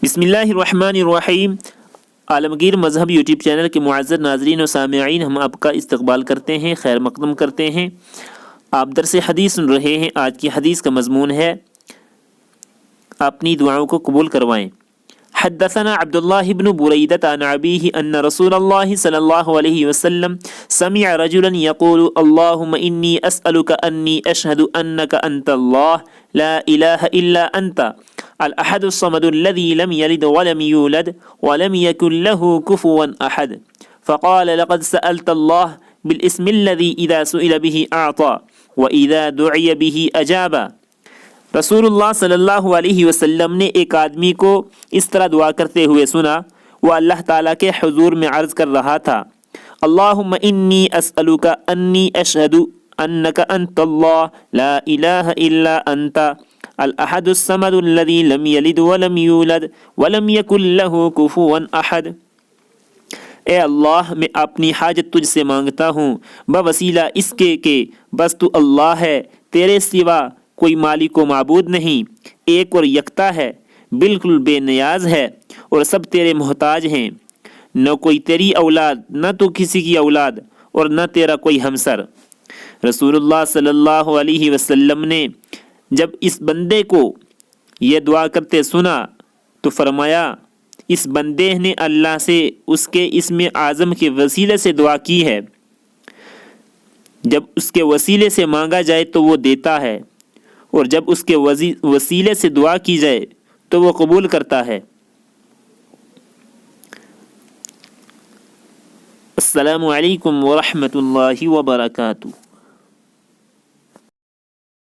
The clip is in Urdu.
بسم اللہ الرحمن الرحیم۔ عالمگیر مذہب یوٹیوب چینل کے معزز ناظرین و سامعین، ہم آپ کا استقبال کرتے ہیں، خیر مقدم کرتے ہیں۔ آپ درس حدیث سن رہے ہیں۔ آج کی حدیث کا مضمون ہے اپنی دعاؤں کو قبول کروائیں۔ حدثنا عبد الله بن بريدة عن أبيه أن رسول الله صلى الله عليه وسلم سمع رجلا يقول اللهم إني أسألك أني أشهد أنك أنت الله لا إله إلا أنت الأحد الصمد الذي لم يلد ولم يولد ولم يكن له كفوا أحد فقال لقد سألت الله بالاسم الذي إذا سئل به أعطى وإذا دعي به أجاب۔ رسول اللہ صلی اللہ علیہ وسلم نے ایک آدمی کو اس طرح دعا کرتے ہوئے سنا۔ وہ اللہ تعالیٰ کے حضور میں عرض کر رہا تھا، اللہم انی اسألک انی اشہد انک انت اللہ لا الہ الا انت الاحد الصمد الذی لم یلد ولم یولد ولم یکن لہ کفوا احد۔ اے اللہ، میں اپنی حاجت تجھ سے مانگتا ہوں بوسیلہ اس کے کہ بس تو اللہ ہے، تیرے سوا کوئی مالک و معبود نہیں، ایک اور یکتا ہے، بالکل بے نیاز ہے اور سب تیرے محتاج ہیں، نہ کوئی تیری اولاد نہ تو کسی کی اولاد اور نہ تیرا کوئی ہمسر۔ رسول اللہ صلی اللہ علیہ وسلم نے جب اس بندے کو یہ دعا کرتے سنا تو فرمایا، اس بندے نے اللہ سے اس کے اسم اعظم کے وسیلے سے دعا کی ہے، جب اس کے وسیلے سے مانگا جائے تو وہ دیتا ہے، اور جب اس کے وسیلے سے دعا کی جائے تو وہ قبول کرتا ہے۔ السلام علیکم ورحمۃ اللہ وبرکاتہ۔